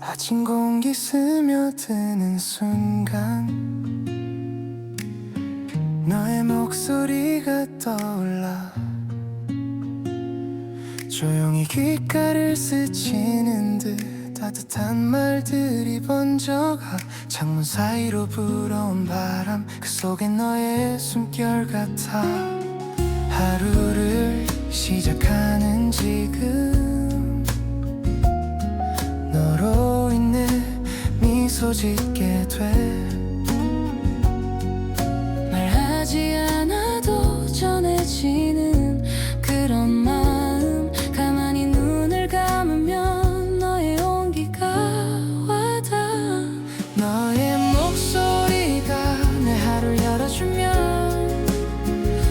아침 공기 스며드는 순간 너의 목소리가 떠올라 조용히 귓가를 스치는 듯 따뜻한 말들이 번져가 창문 사이로 불어온 바람 그 속에 너의 숨결 같아 하루를 시작하는 지금 너로 인해 미소 짓게 돼 말하지 않아도 전해지는 그런 마음 가만히 눈을 감으면 너의 온기가 와닿아 너의 목소리가 내 하루를 열어주면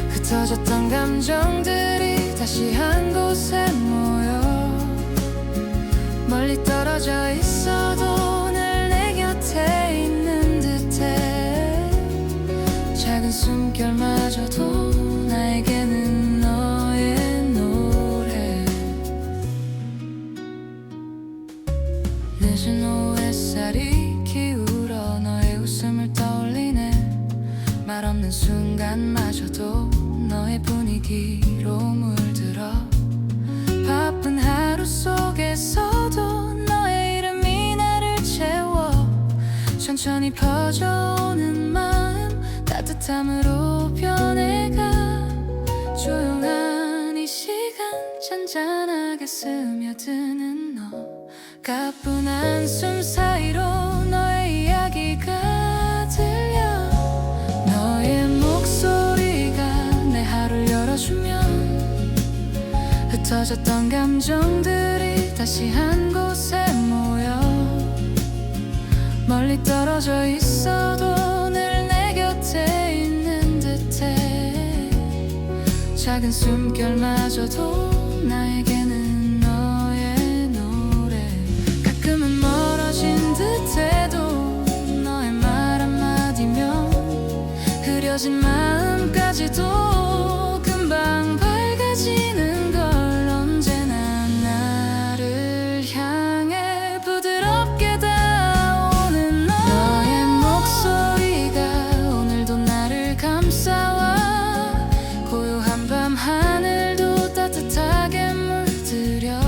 흩어졌던 감정들이 다시 한 곳에 모여 멀리 떨어져 있어도 늘 내 곁에 있는 듯해 작은 숨결마저도 나에게는 너의 노래 늦은 오후 햇살이 기울어 너의 웃음을 떠올리네 말 없는 순간마저도 너의 분위기로 물들어 바쁜 하루 속에서도 너의 이름이 나를 채워 천천히 퍼져오는 마음 따뜻함으로 변해가 조용한 이 시간 잔잔하게 스며드는 너 가뿐한 숨 사이로 너의 이야기가 들려 너의 목소리가 내 하루를 열어주면 흩어졌던 감정들이 다시 한 곳에 모여 멀리 떨어져 있어도 늘 내 곁에 있는 듯해 작은 숨결마저도 나에게는 너의 노래 가끔은 멀어진 듯해도 너의 말 한마디면 흐려진 마음까지도 금방 밝아지는 걸 언제나 나를 향해 부드럽게 닿아오는 너의 목소리가 오늘도 나를 감싸와 고요한 밤 하늘도 따뜻하게 물들여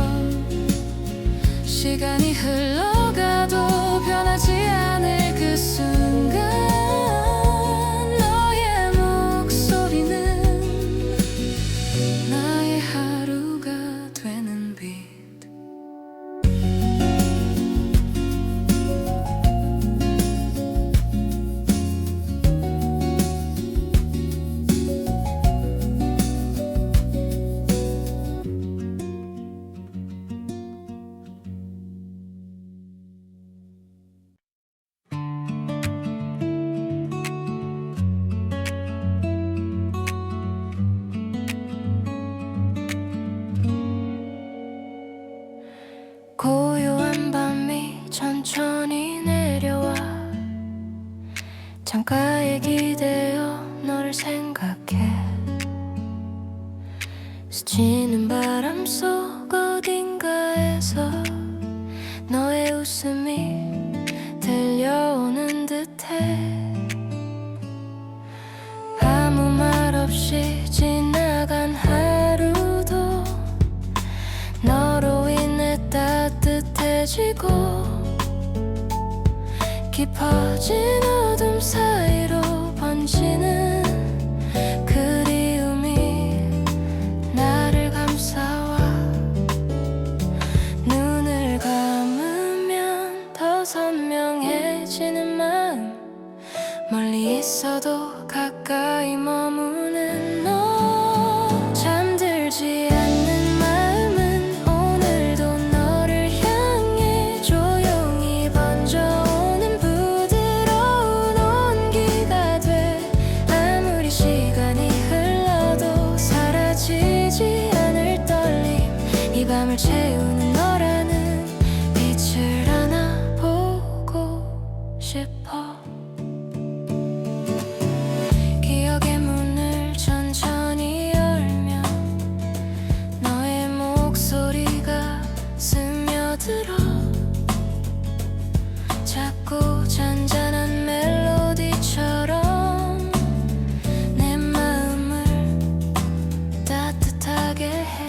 시간이 흘러가도 변하지 않을 그 순간 너의 목소리는 나의 하루가 되는 빛 고요한 밤이 천천히 내려와 창가에 기대어 너를 생각해 스치는 바람 속 어딘가에서 너의 웃음이 들려오는 듯해 아무 말 없이 지나간 하루도 너로 인해 따뜻해지고 깊어진 어둠 사이로 번지는 그리움이 나를 감싸와 눈을 감으면 더 선명해지는 마음 멀리 있어도 가까이 머무는 너 잠들지 않는 마음은 오늘도 너를 향해 조용히 번져오는 부드러운 온기가 돼 아무리 시간이 흘러도 사라지지 않을 떨림 이 밤을 채우는 너라는 빛을 안아보고 싶어. 기억의 문을 천천히 열면 너의 목소리가 스며들어. 작고 잔잔한 멜로디처럼 내 마음을 따뜻하게 해.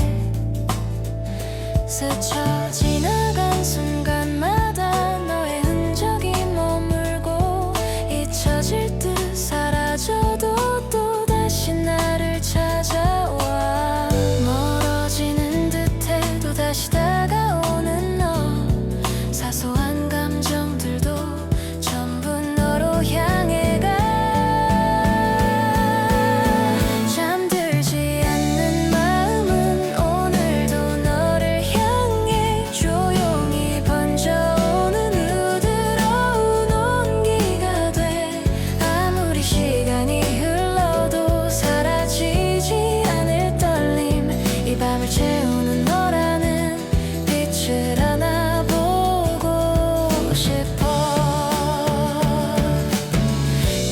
스쳐 지나간 순간마다 너의 흔적이 머물고 잊혀질 듯 사라져도 또다시 나를 찾아와. 멀어지는 듯해 또다시 다가오는 너. 사소한 감정들도 전부 너로 향해 가. 잠들지 않는 마음은 오늘도 너를 향해 조용히 번져오는 부드러운 온기가 돼. 아무리 시간이 흘러도 사라지지 않을 떨림. 이 밤을 채우는 너라는 빛을 안아보고 싶어.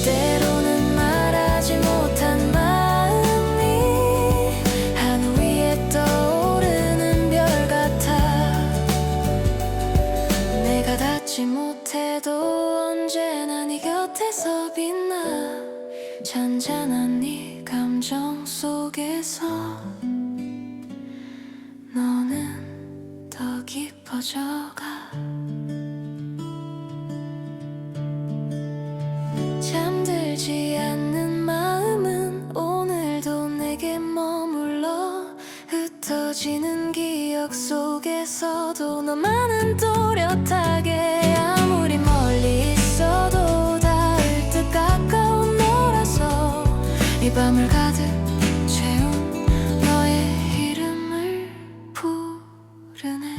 때로는 말하지 못한 마음이 하늘 위에 떠오르는 별 같아. 내가 닿지 못해도 언제나 네 곁에서 빛나. 잔잔한 네 감정 속에서 너는 더 깊어져가. 잠들지 않는 마음은 오늘도 내게 머물러. 흩어지는 기억 속에서도 너만은 또렷하게. 아무리 멀리 있어도 닿을 듯 가까운 너라서 이 밤을 가득 채운 너의 이름을 부르네.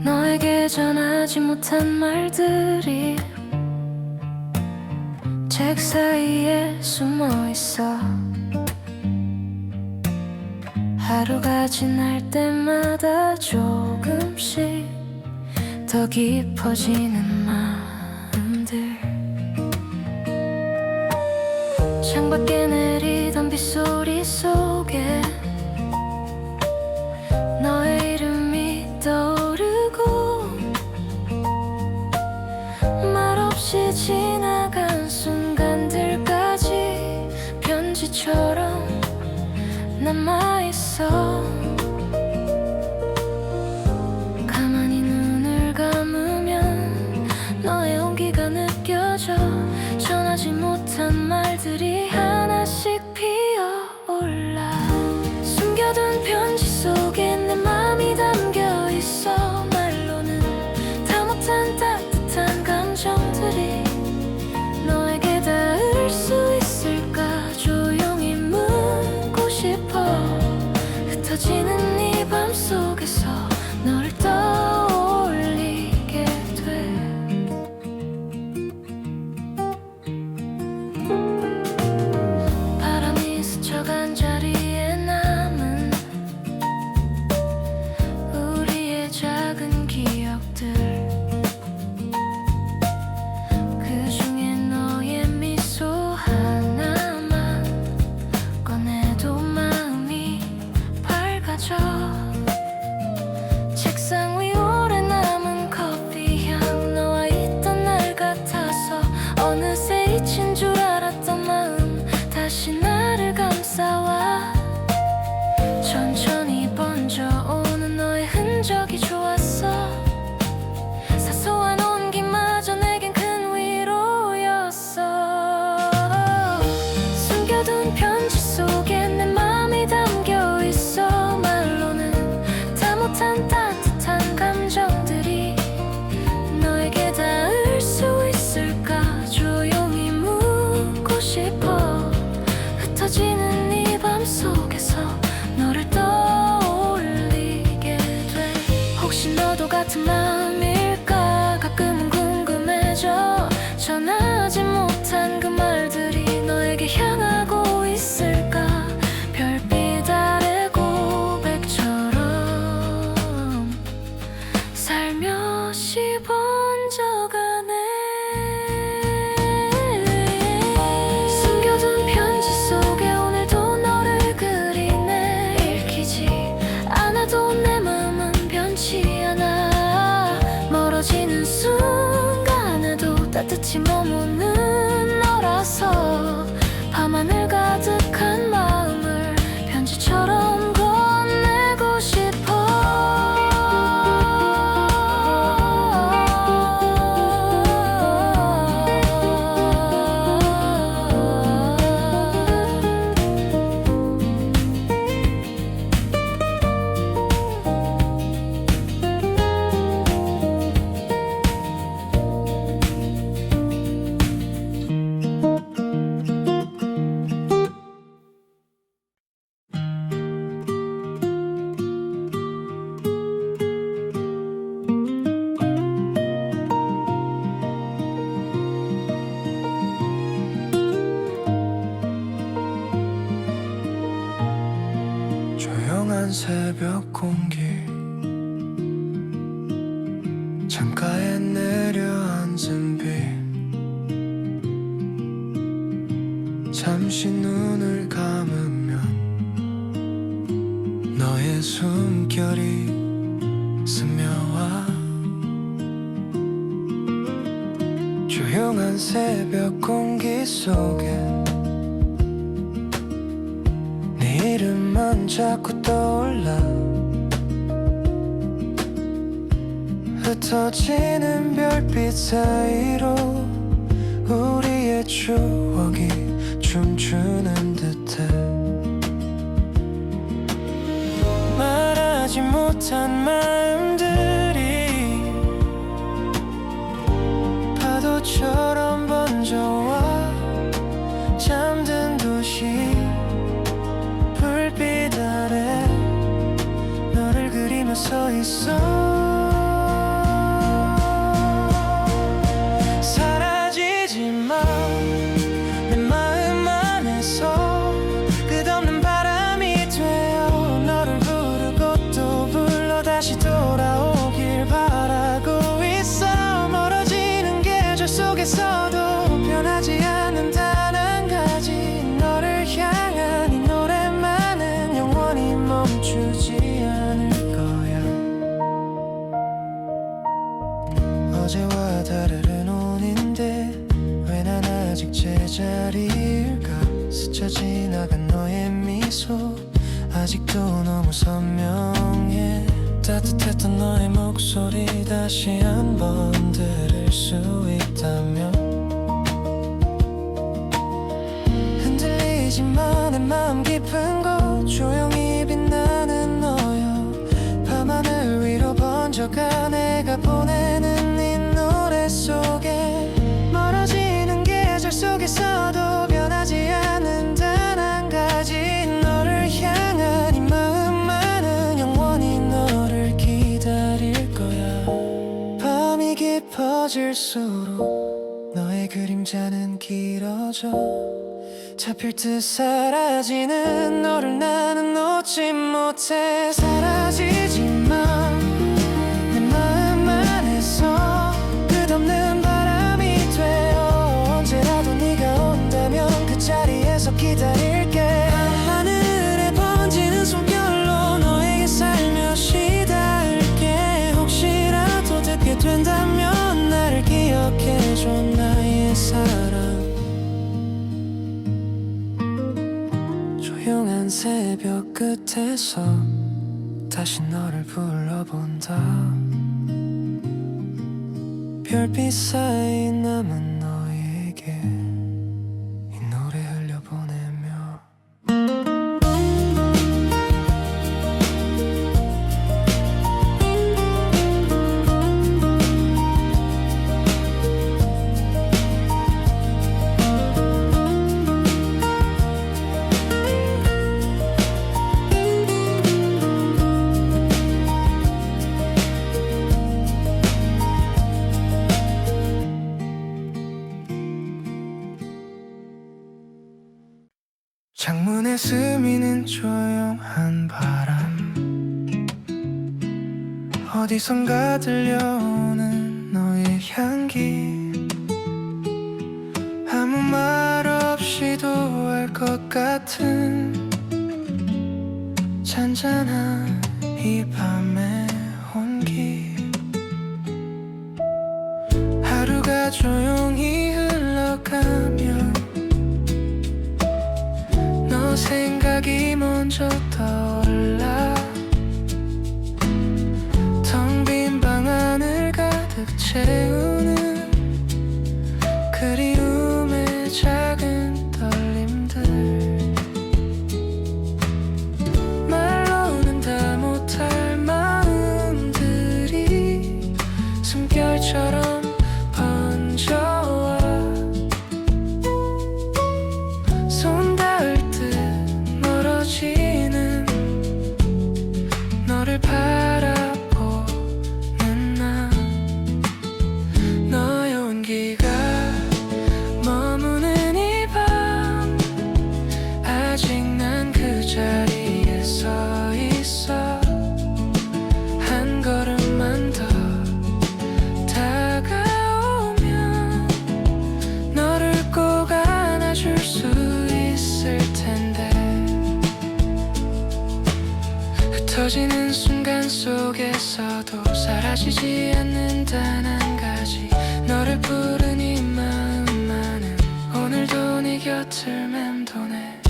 너에게 전하지 못한 말들이 책 사이에 숨어 있어. 하루가 지날 때마다 조금씩 더 깊어지는 마음들. 창밖에 내리던 빗소리 속에 너의 이름이 떠오르고 말없이 지나간 순간들까지 편지처럼 남아있어. 가만히 눈을 감으면 너의 온기가 느껴져. 전하지 못한 말들이 하나씩 피어올라. 숨겨둔 편지 속에 내 맘이 담겨있어. 말로는 다 못한 따뜻한 감정들이 너에게 닿을 수 있을까. 조용히 묻고 싶어. 흩어진 느껴져. 전하지 못한 그 말들이 너에게 향하고 있을까. 별빛 아래 고백처럼 살며시 번져가네. 숨겨둔 편지 속에 오늘도 너를 그리네. 읽히지 않아도 내 맘은 변치 않아. 멀어지는 순간에도 따뜻히 머무는 너라서 밤하늘 가득한 마음을 편지처럼 건네고 싶어. 조용한 새벽 공기, 창가에 내려앉은 비, 잠시 눈을 감으면 너의 숨결이 스며와. 조용한 새벽 공기 속에 네 이름만 자꾸 떠올라. 흩어지는 별빛 사이로 우리의 추억이 춤추는 듯해. 말하지 못한 마음들이 파도처럼 번져와. 잠든 도시 불빛 아래 너를 그리며 서 있어. 사라지지 마 내 마음 안에서. 끝없는 바람이 되어 너를 부르고 또 불러 다시 돌아오길 바라고 있어. 멀어지는 계절 속에서도 변하지 않는 단 한 가지, 너를 향한 이 노래만은 영원히 멈추지 않을 거야. 어제와 다른 오늘인데 왜 난 아직 제자리일까. 스쳐 지나간 너의 미소 아직도 너무 선명해. 따뜻했던 너의 목소리 다시 한번 들을 수 있다면. 흔들리지만 내 마음 깊은 곳 조용히 빛나는 너여. 밤하늘 위로 번져가 내가 보내는 이 노래 속에. 멀어지는 계절 속에서도 변하지 않는 단 한 가지, 너를 향한 이 마음만은 영원히 너를 기다릴 거야. 밤이 깊어질수록 너의 그림자는 길어져. 잡힐 듯 사라지는 너를 나는 놓지 못해. 사라지지만 내 마음 안에서 끝없는 바람이 되어 언제라도 네가 온다면 그 자리에서 기다릴게. 밤하늘에 번지는 숨결로 너에게 살며시 닿을게. 혹시라도 듣게 된다면 나를 기억해줘 나의 사랑. 조용한 새벽 끝에서 다시 너를 불러본다. 별빛 사이 남은 너에게 이 노래 흘려보내며. 눈에 스미는 조용한 바람, 어디선가 들려오는 너의 향기, 아무 말 없이도 알 것 같은 잔잔한 이 밤의 온기. 하루가 조용히 흘러가면 너 생각이 먼저 떠올라. 텅 빈 방 안을 가득 채우는 그리움의 작은 떨림들, 말로는 다 못할 마음들이 숨결처럼 번져와. 손 닿을 듯 멀어지는 너를 바라보는 나. 너의 온기가 머무는 이 밤, 아직 난 그 자리에 서 있어. 한 걸음만 더 다가오면 너를 꼭 안아줄 수 있을 텐데. 흩어지는 순간 속에서도 사라지지 않는 단 한 가지, 너를 부른 이 마음만은 오늘도 네 곁을 맴도네.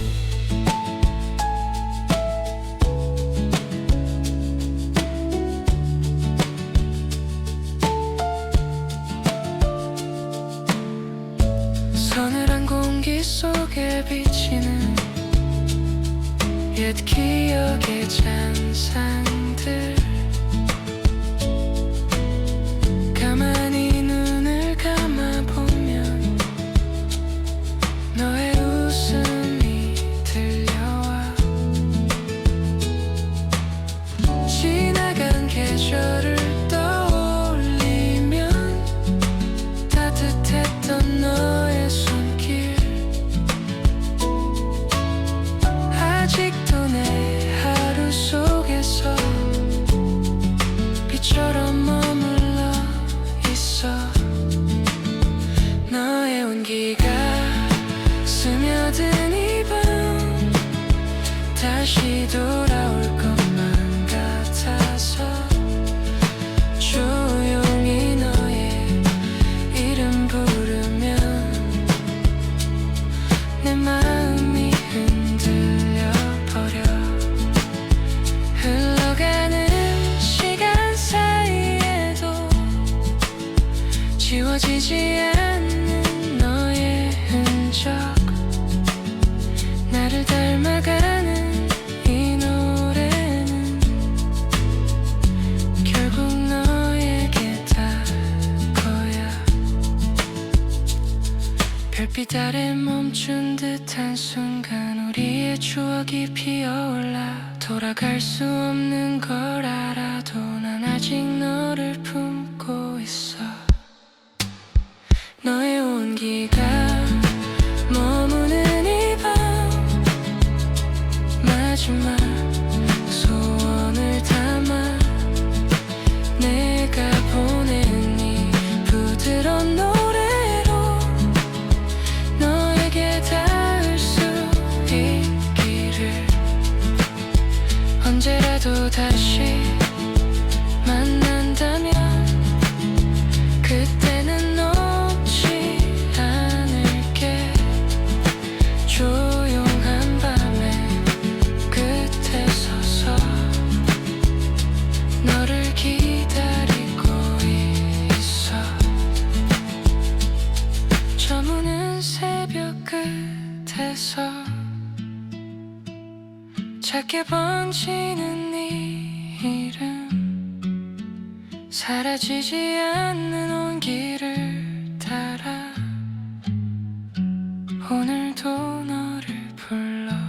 서늘한 공기 속에 비치는 옛 기억의 잔상들, 가만히 눈을 감아보면 너의 웃음이 들려와. 지나간 계절을 떠올리면 따뜻했던 너의 손길, 아직도 내 하루 속에서 빛처럼 머물러 있어. 너의 온기가 스며든 이 밤, 다시 돌아올 것만 같아서 조용히 너의 이름 부르면 내 마음이 흔들려 버려. 흘러가는 시간 사이에도 지워지지 않는 너의 흔적, 나를 닮아가는 이 노래는 결국 너에게 닿을 거야. 별빛 아래 멈춘 듯한 순간 우리의 추억이 피어올라. 돌아갈 수 없는 걸 알아도 난 아직 너를 품고 있어. 너의 온기가 머무는 이 밤, 마지막 소원을 담아 내가 보낸 이 부드러운 노래로 너에게 닿을 수 있기를. 언제라도 다시 만난다면 그때는 놓지 않을게. 조용한 밤에 끝에 서서 너를 기다리고 있어. 저무는 새벽 끝에서 작게 번지는 네 이름, 사라지지 않는 온기를 따라 오늘도 너를 불러본다.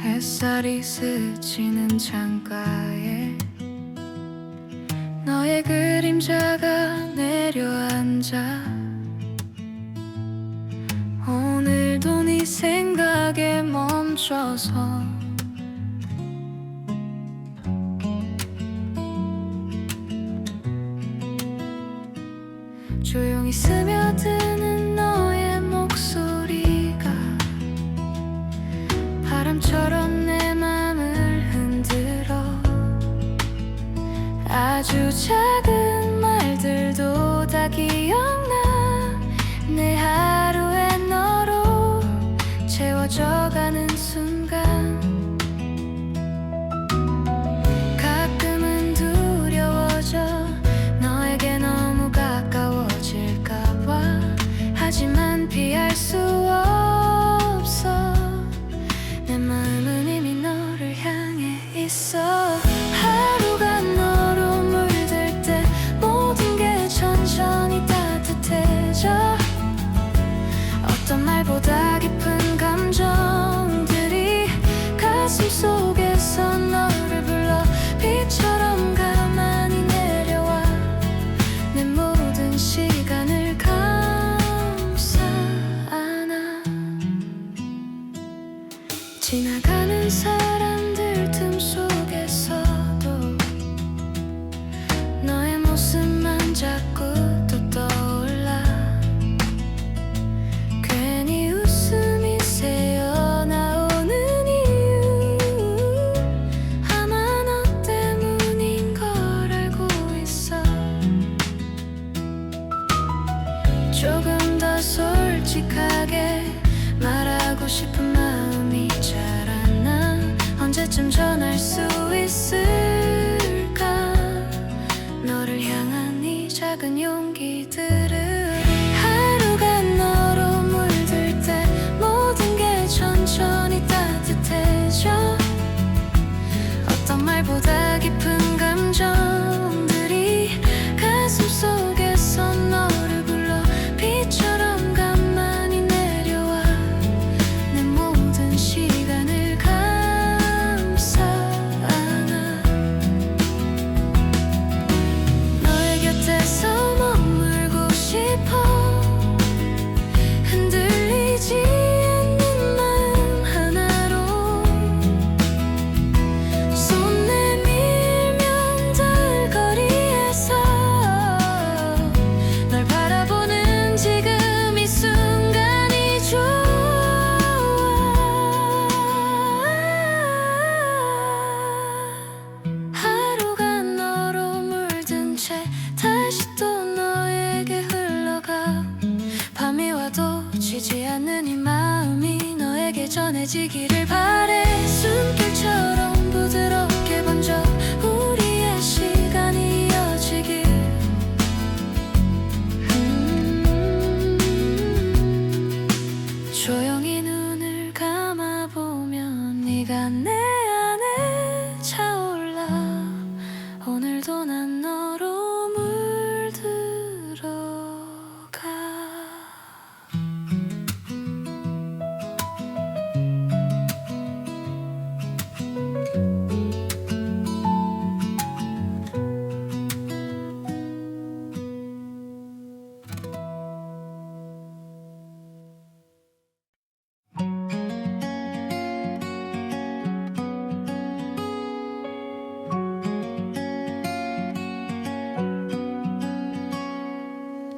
햇살이 스치는 창가에 너의 그림자가 내려앉아 오늘도 네 생각에 멈춰서 조용히 스며드는 너의 목소리가 바람처럼 내 맘을 흔들어 아주 작은 말들도 다 기억나 내 하루에 너로 채워져가는 순간 가끔은 두려워져 너에게 너무 가까워질까봐 하지만 피할 수 없어 내 마음은 이미 너를 향해 있어 하루가 너로 물들 때 모든 게 천천히 따뜻해져 어떤 말보다 깊은 감정들이 가슴 속에서 너를 불러 비처럼 가만히 내려와 내 모든 시간을 감싸 안아 지나가는 사람들 틈 속에서도 너의 모습만 자꾸 또 떠올라 괜히 웃음이 새어나오는 이유 아마 너 때문인 걸 알고 있어 조금 더 솔직하게 말하고 싶은 마음이 자라나 언제쯤 전할 수 있을까 너를 향한 이 작은 용기들을 하루가 너로 물들 때 모든 게 천천히 따뜻해져 어떤 말보다 깊은 감정들이 가슴 속에서 너를 불러 비처럼 가만히 내려와 내 모든 시간을 감싸 안아 너의 곁에서 머물고 싶어 흔들리지 않는 마음 하나로 손 내밀면 닿을 거리에서 널 바라보는 지금 이 순간이 좋아 하루가 너로 물든 채 다시 또 너에게 흘러가 밤이 와도 지지 않는 이 마음이 너에게 전해지기를 바래 숨결처럼 부드럽게 번져 우리의 시간이 이어지길 조용히 눈을 감아보면 네가 내 안에 차올라 오늘도 난 너로 물들어가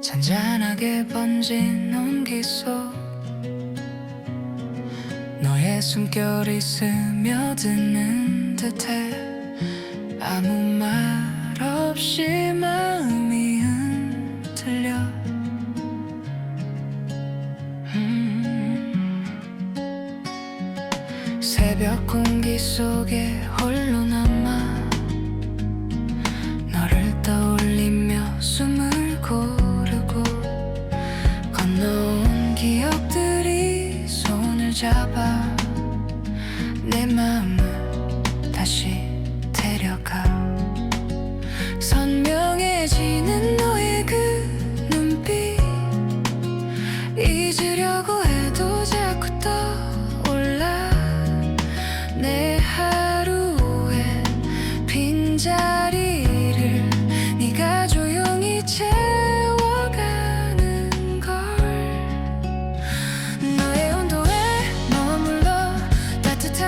잔잔하게 번진 온기 속 너의 숨결이 스며드는 듯해 아무 말 없이 마음이 흔들려 새벽 공기 속에 홀로 남아 너를 떠올리며 숨을 고르고 건너온 기억들이 손을 잡아 내 마음을 다시 데려가 선명해지는 너의 그 눈빛 잊으려고 해도 자꾸 떠올라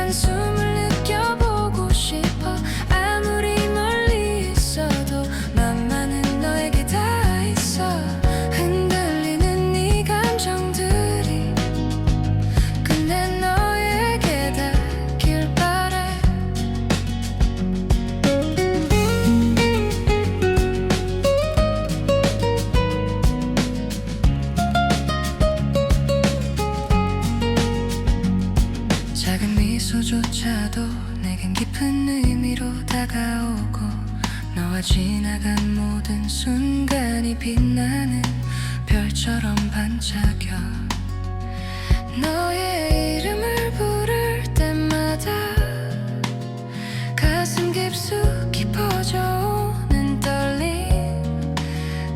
따뜻한 숨을 느껴보고 싶어. 아무리 멀리 있어도 맘만은 너에게 닿아 있어. 흔들리는 네 감정들이 끝내 너에게 닿길 바래. 작은 미소조차도 내겐 깊은 의미로 다가오고, 너와 지나간 모든 순간이 빛나는 별처럼 반짝여. 너의 이름을 부를 때마다 가슴 깊숙이 퍼져오는 떨림,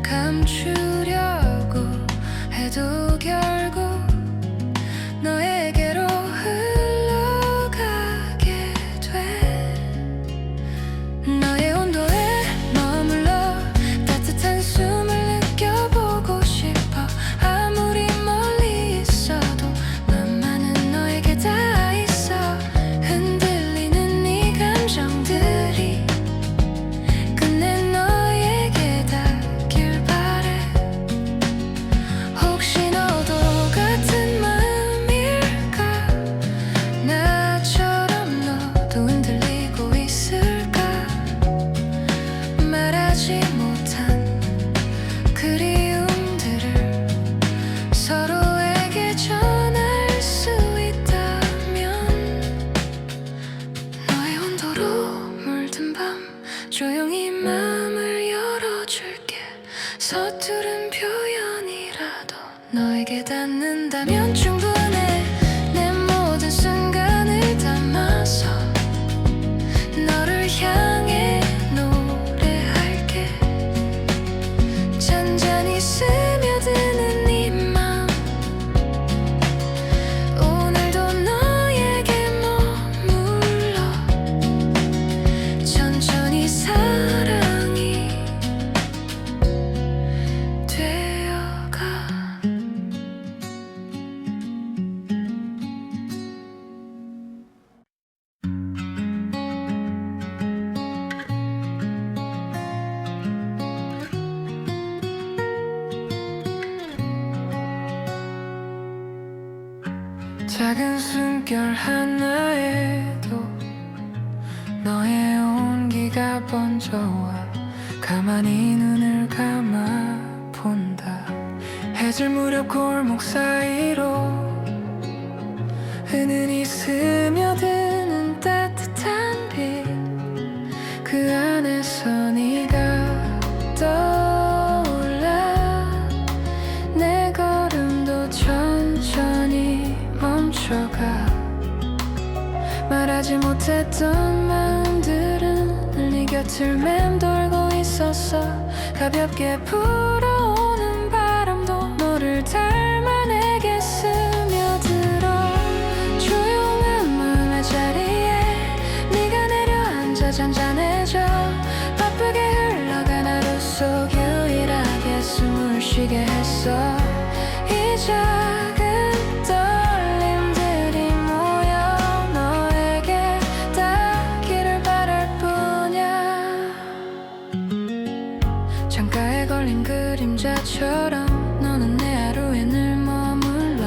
감추려고 해도 결국 너에게로 흘러가게 돼. 너의 온도에 머물러 따뜻한 숨을 느껴보고 싶어. 아무리 멀리 있어도 맘만은 너에게 닿아 있어. 흔들리는 네 감정들이 끝내 너에게 닿길 바래. 혹시 너도 같은 마음일까? 나처럼 너도 흔들리고 있을까? 말하지 못한 그리움들을 서로에게 전할 수 있다면, 너의 온도로 물든 밤 조용히 마음을 열어줄게. 서투른 표현이라도 너에게 닿는다면 충분해. 내 모든 순간을 담아서 너를 향해 노래할게. 잔잔히 스며드는 네 맘, 오늘도 너에게 머물러. 천천히 사랑이 되어가. 작은 숨결 하나에도 너의 온기가 번져와. 가만히 눈을 감아 본다. 해질 무렵 골목 사이로 은은히 스며드는 따뜻한 빛, 그 안에서 네가 떠올라. 내 걸음도 천천히 멈춰가. 말하지 못했던 마음들은 네 곁을 맴돌고 있었어. 가볍게 불어오는 바람도 너를 닮아 내게 스며들어. 조용한 마음의 자리에 네가 내려앉아 잔잔해져. 바쁘게 흘러간 하루 속 유일하게 숨을 쉬게 했어. 이 작은 떨림들이 모여 너에게 닿기를 바랄 뿐이야. 창가에 걸린 그림자처럼 너는 내 하루에 늘 머물러.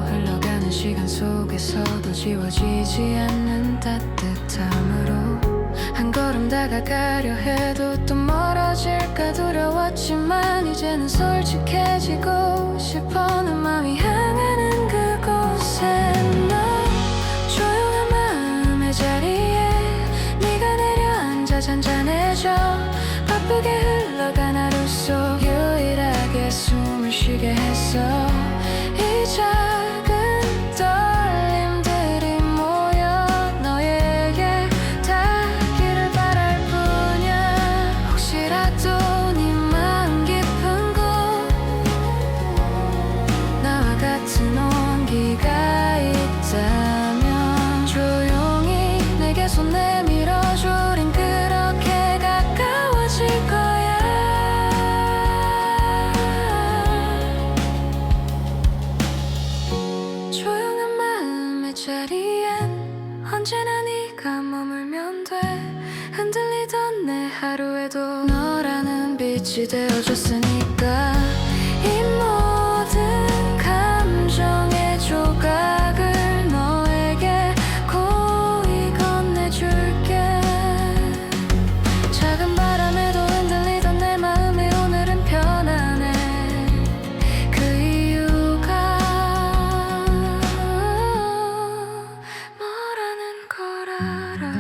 흘러가는 시간 속에서도 지워지지 않는 따뜻함으로. 한 걸음 다가가려 해도 또 멀어질까 두려웠지만, 이제는 솔직해지고 싶어. 내 맘이 향하는 그곳에 너. 조용한 마음의 자리에 네가 내려앉아 잔잔해져. 바쁘게 흘러간 하루 속 유일하게 숨을 쉬게 했어. 이 작은 떨림들이 모여 너에게 닿기를 바랄 뿐이야. 혹시라도 네 마음 깊은 곳 나와 같은 온기가 있다면 조용히 내게 손 내밀어줘. 우린 그렇게 가까워질 거야. 언제나 네가 머물면 돼. 흔들리던 내 하루에도 너라는 빛이 되어줬으니까. 이 모든 감정의 조각을 너에게 고이 건네줄게. 작은 바람에도 흔들리던 내 마음이 오늘은 편안해. 그 이유가 뭐라는 걸 알아.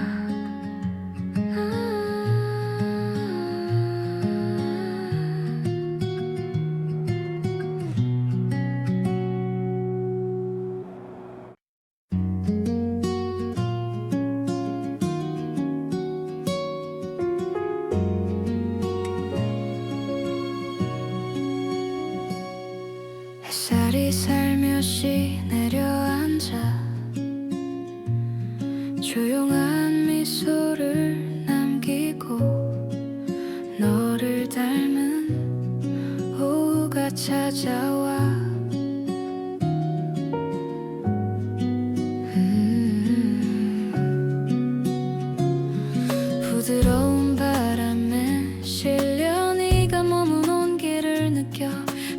햇살이 살며시 내려앉아 조용한 미소를 남기고 너를 닮은 오후가 찾아와. 부드러운 바람에 실려 네가 머문 온기를 느껴.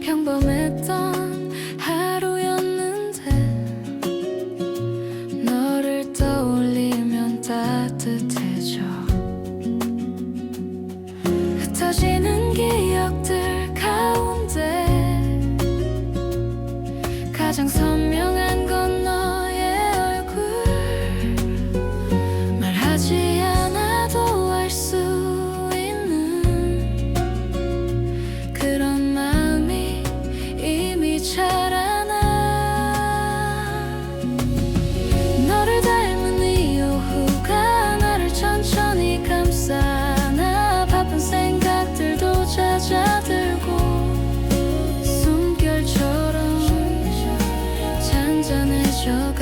평범했던 하루였는데 너를 떠올리면 따뜻해져. 흩어지는 기억들 가운데 가장 선명한 건 너의 얼굴. 말하지 않아도 알 수 있는 그런 마음이 이미 잘 알아. 너를 닮은 이 오후가 나를 천천히 감싸나. 바쁜 생각들도 잦아들고 숨결처럼 잔잔해져가.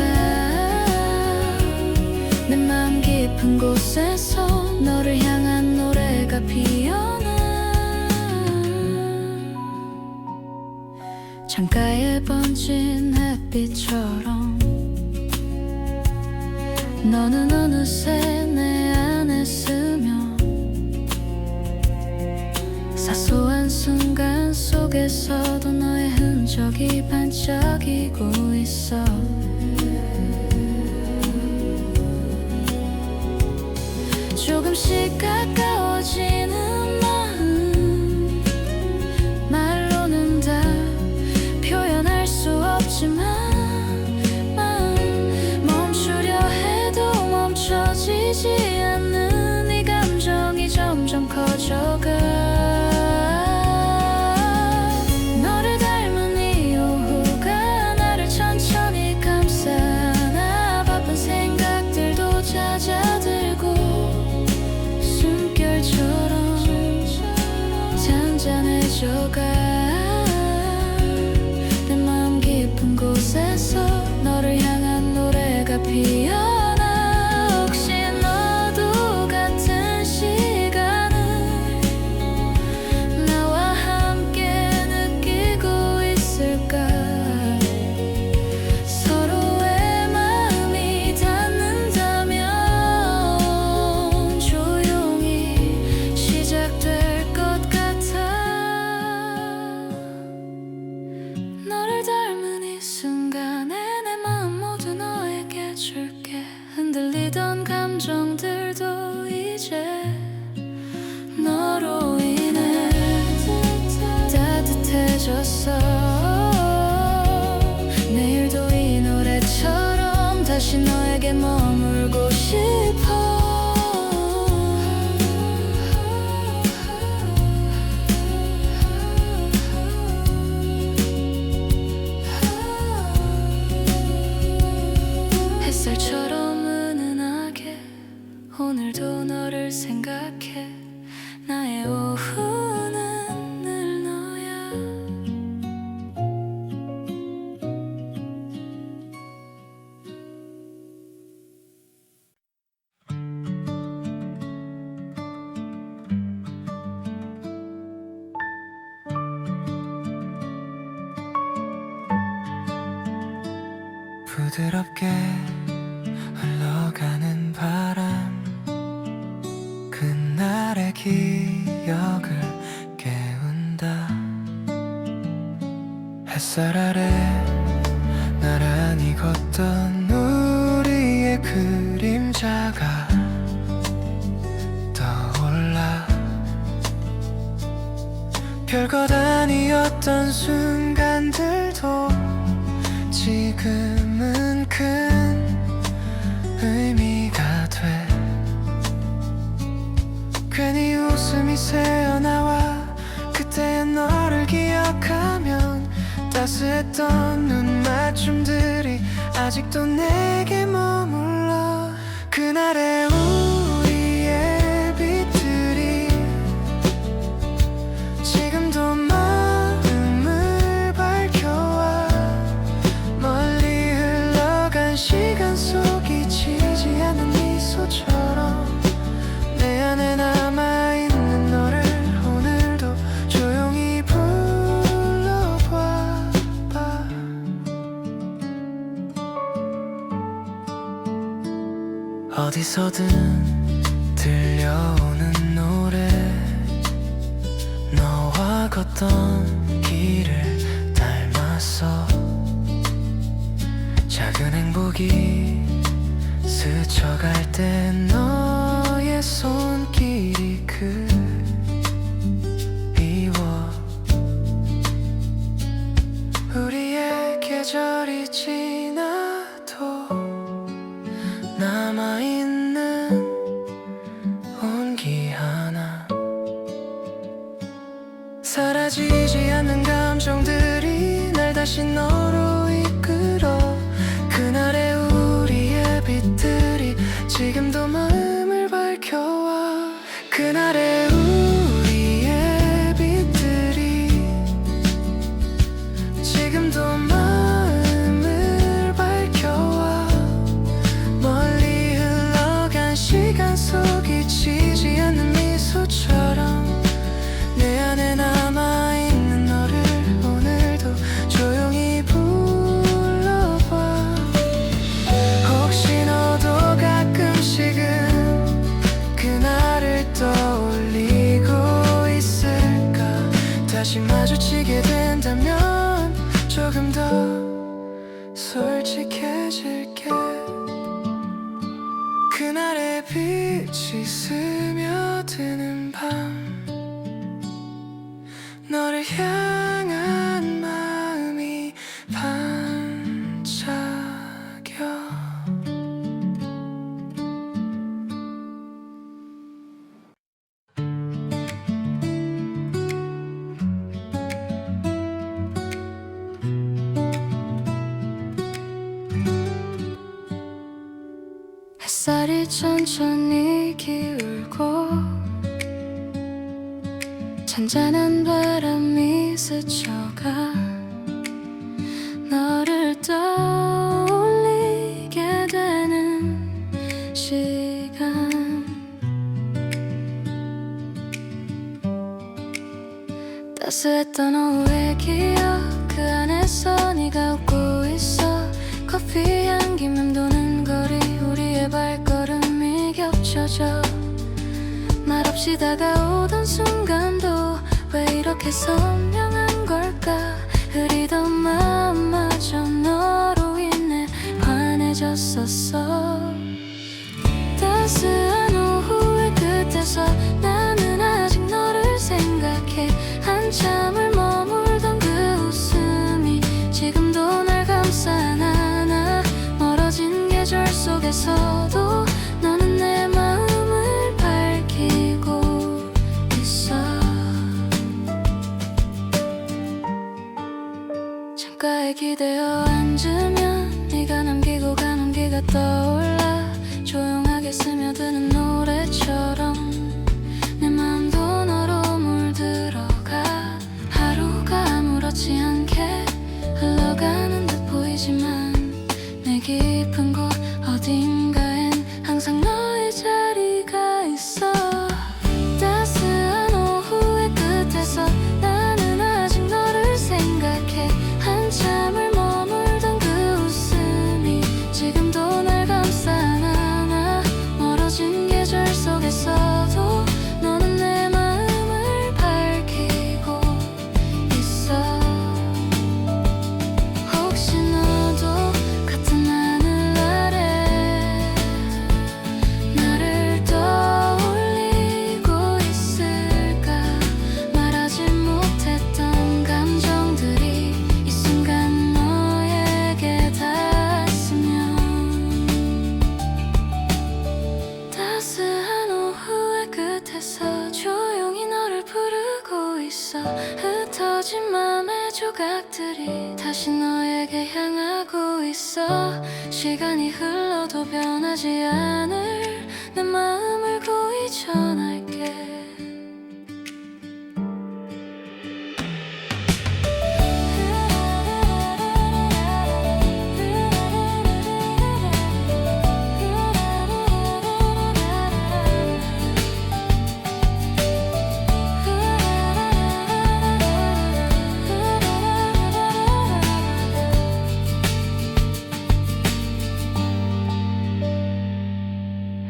내 마음 깊은 곳에서 너를 향한 노래가 피어나. 창가에 번진 햇빛처럼 너는 어느새 내 안에 스며 사소한 순간 속에서도 너의 흔적이 반짝이고 있어. 조금씩 가까워지는 마음 말로는 다 표현할 수 없지만 마음 멈추려 해도 멈춰지지 않는 이 감정이 점점 커져가. 너를 닮은 이 오후가 나를 천천히 감싸나. 바쁜 생각들도 잦아들고 숨결처럼 잔잔해져가. 내 마음 깊은 곳에서 너를 향한 노래가 피어나. 혹시 너도 같은 시간을 나와 함께 느끼고 있을까. 서로의 마음이 닿는다면 조용히 시작될 것 같아. 너를 닮은 이 순간에 내 마음 모두 너에게 줄게. 흔들리던 감정들도 이제 너로 인해 따뜻해졌어. 내일도 이 노래처럼 다시 너에게 머물고 싶어. 햇살처럼 은은하게 오늘도 너를 생각해. 나의 오후는 늘 너야. 부드럽게 흘러가는 햇살 아래 나란히 걷던 우리의 그림자가 떠올라. 별것 아니었던 순간들도 지금은 큰 의미가 돼. 괜히 웃음이 새어나와 그때의 너를 기억하면 따스했던 눈 맞춤들이 아직도 내게 머물러. 그날의 우리의 빛들이 지금도 마음을 밝혀와. 멀리 흘러간 시간 속 잊히지 않는 미소처럼 내 안에 남아있는 너를 오늘도 조용히 불러봐. 어디서든 들려오는 노래, 너와 걷던 길을 닮았어. 작은 행복이 스쳐갈 때 너의 손길이 그리워. 우리의 계절이 지나도 남아있는 온기 하나, 사라지지 않는 감정들이 날 다시 너로 이끌어. 그날의 우리의 빛들이 지금도 마음을 밝혀와. 그날의 우리의 빛들이 지금도 마음을 밝혀와. 멀리 흘러간 시간 속 잊히지 않는 미소처럼 내 안에 남아있는 너를 오늘도 조용히 불러봐. 혹시 너도 가끔씩은 그날을 떠올리고 있을까? 다시 마주치게 된다면 조금 더 솔직해질게. 그날의 빛이 스며드는 밤, 너를 향한 마음이 반짝여. 햇살이 천천히 기울고 잔잔한 바람이 스쳐가 너를 떠올리게 되는 시간. 따스했던 오후의 기억, 그 안에서 네가 웃고 있어. 커피 향기 맴도는 거리, 우리의 발걸음이 겹쳐져. 말없이 다가오던 순간도 왜 이렇게 선명한 걸까? 흐리던 마음마저 너로 인해 환해졌었어. 따스한 오후의 끝에서 나는 아직 너를 생각해. 한참을 머물던 그 웃음이 지금도 날 감싸 안아. 멀어진 계절 속에서도 너는 내 마음을 밝히고 있어. 창가에 기대어 앉으면 네가 남기고 간 온기가 떠올라. 조용하게 스며드는 노래처럼 내 마음도 너로 물들어가. 하루가 아무렇지 않게 흘러가는 듯 보이지만 내 깊은 곳 어딘가엔 항상 너의 자리가 있어. 따스한 오후의 끝에서 나는 아직 너를 생각해. 한참을 머물던 그 웃음이 지금도 날 감싸 있어. 흩어진 맘의 조각들이 다시 너에게 향하고 있어. 시간이 흘러도 변하지 않을 내 마음을 고이 전할게.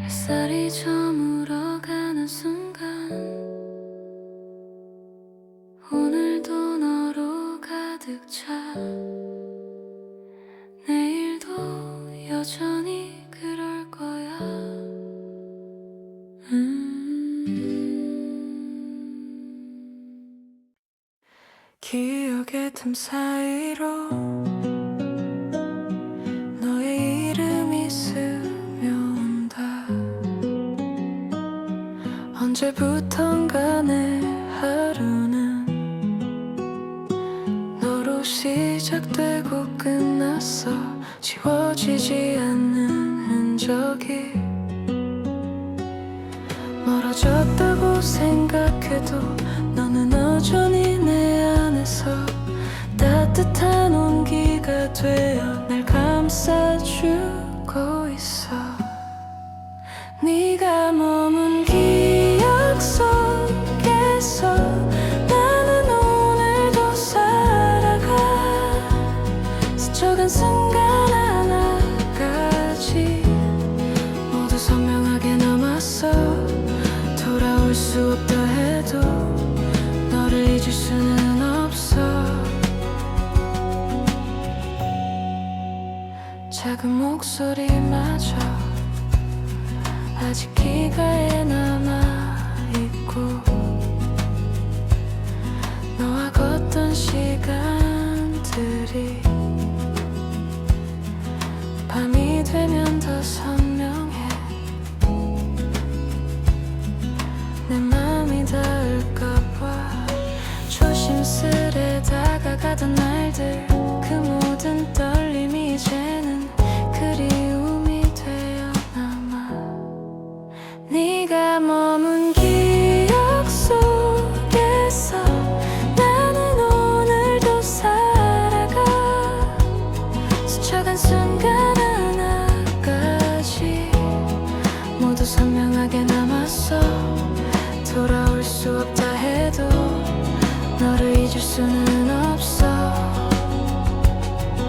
햇살이 저물어가는 순간 오늘도 너로 가득 차. 내일도 여전히 그럴 거야. 기억의 틈 사이로 너의 이름이 스며온다. 언제부턴가 내 하루는 너로 시작되고 끝났어. 지워지지 않는 흔적이 멀어졌다고 생각해도 너는 여전히 내 안에서 따뜻한 온기가 되어 날 감싸주고 있어. 네가 머문 기억 속에서 나는 오늘도 살아가. 스쳐간 순간 하나까지 모두 선명하게 남았어. 돌아올 수 없다 해도 너를 잊을 수는 없어. 작은 목소리마저 아직 기가에 남아있고 너와 걷던 시간들이 밤이 되면 더 선명해. 내 맘이 닿을까봐 조심스레 다가가던 날들, 그 모든 떨림이 이제는 그리움이 되어 남아. 네가 머문 기억 속에서 나는 오늘도 살아가. 스쳐간 순간 하나까지 모두 선명하게 남았어. 돌아올 수 없다 해도 너를 잊을 수는 없어.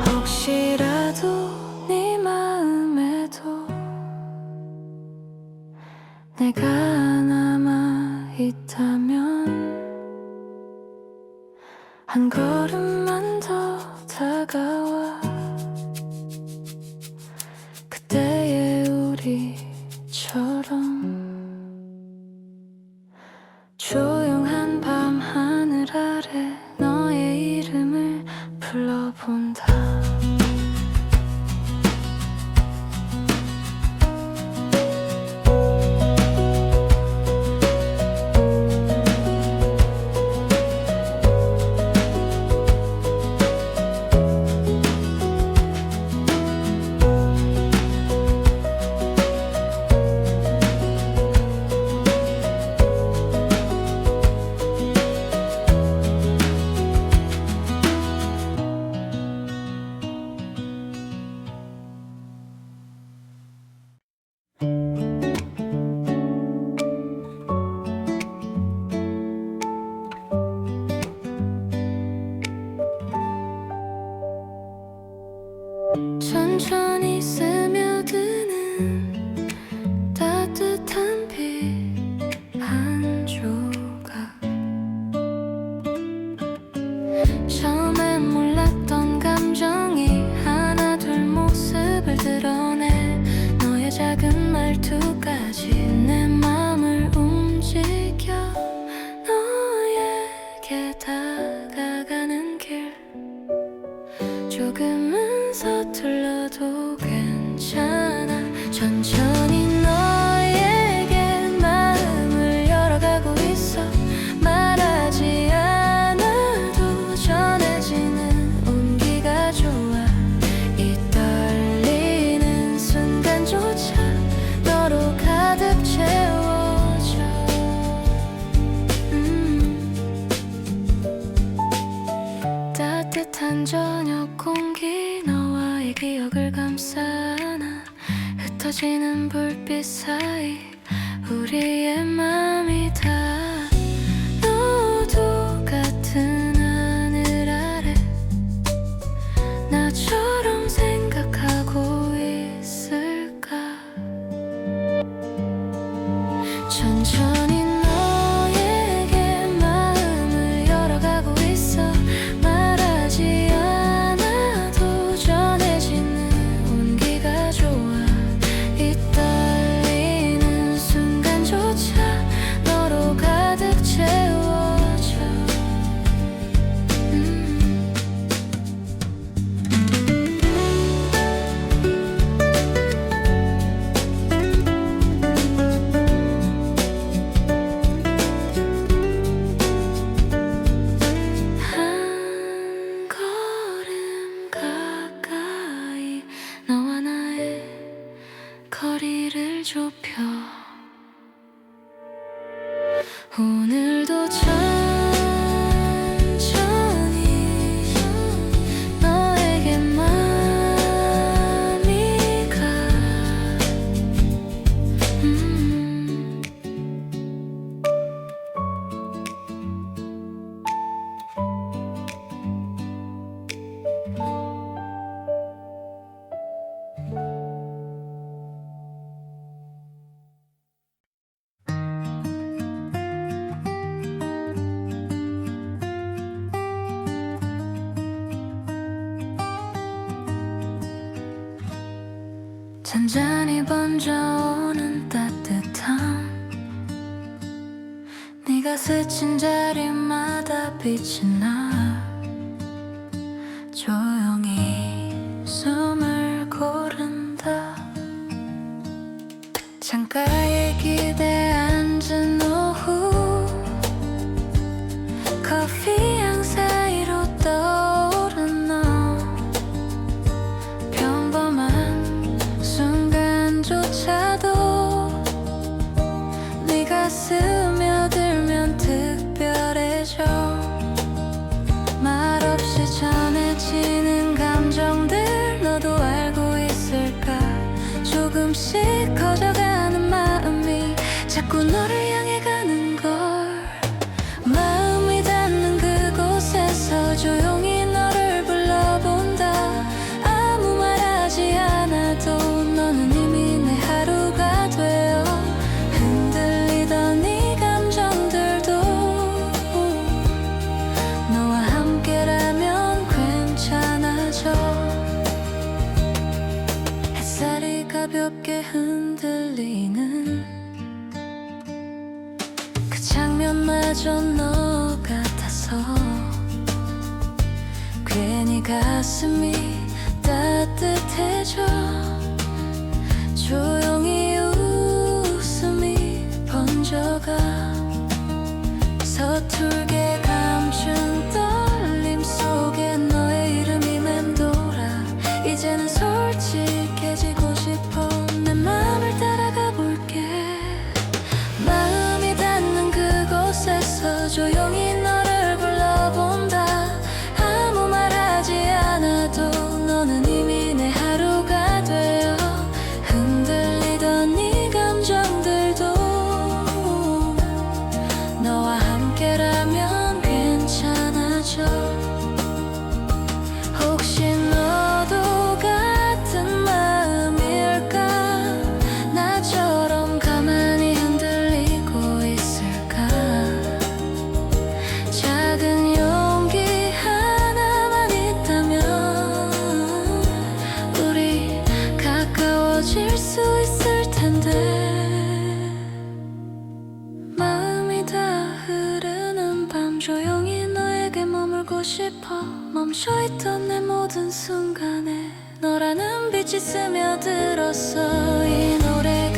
혹시라도 네 마음에도 내가 남아있다면 한 걸음만 더 다가와. 그때의 우리처럼 조용한 밤 하늘 아래 너의 이름을 불러본다. 켜지는 불빛 사이 우리의 맘이 다 너도 같은 하늘 아래 나처럼 생각하고 있을까. 천천히 너에게 마음을 열어가고 있어. 말하지 않아도 전해지는 온기가 좋아. 이 떨리는 순간조차 너로 가득 채워져. 한 걸음 가까이 너와 나의 거리를 좁혀. 오늘도 천천히 너에게 맘이 가. 잔잔히 번져오는 따뜻함. 네가 스친 자리마다 빛이 나. 조용히 숨을 고른다. 창가에 기대 앉은 오후. 커피향 사이로 떠오른 너. 평범한 순간조차도 네가 스며들면 특별해져. 말없이 전해지는 감정들 너도 알고 있을까. 조금씩 커져가는 마음이 자꾸 너를 향해 가는 걸. 마음이 닿는 그곳에서 조용히 너를 불러본다. 아무 말하지 않아도 너는 이미 내 하루가 되어. 흔들리던 네 감정들도 너와 함께라면 괜찮아져. 햇살이 가볍게 흔들리는 그 장면마저 너 같아서 괜히 가슴이 따뜻해져. 조용히 웃음이 번져가. 서툴게 감춘 떨림 속에 너의 이름이 맴돌아. 이제는 솔직해지고 싶어. 내 맘을 따라가 볼게. 마음이 닿는 그곳에서 조용히 너를 불러본다. 아무 말하지 않아도 너는 이미 내 하루가 되어. 흔들리던 네 감정들도 너와 함께라면 괜찮아져. 혹시 너도 같은 마음일까. 나처럼 가만히 흔들리고 있을까. 작은 용기 하나만 있다면 우리 가까워질 수 있을 텐데. 마음이 다 흐르는 밤 조용히 너에게 머물고 싶어. 멈춰있던 내 모든 순간에 너라는 빛이 스며들었어. 이 노래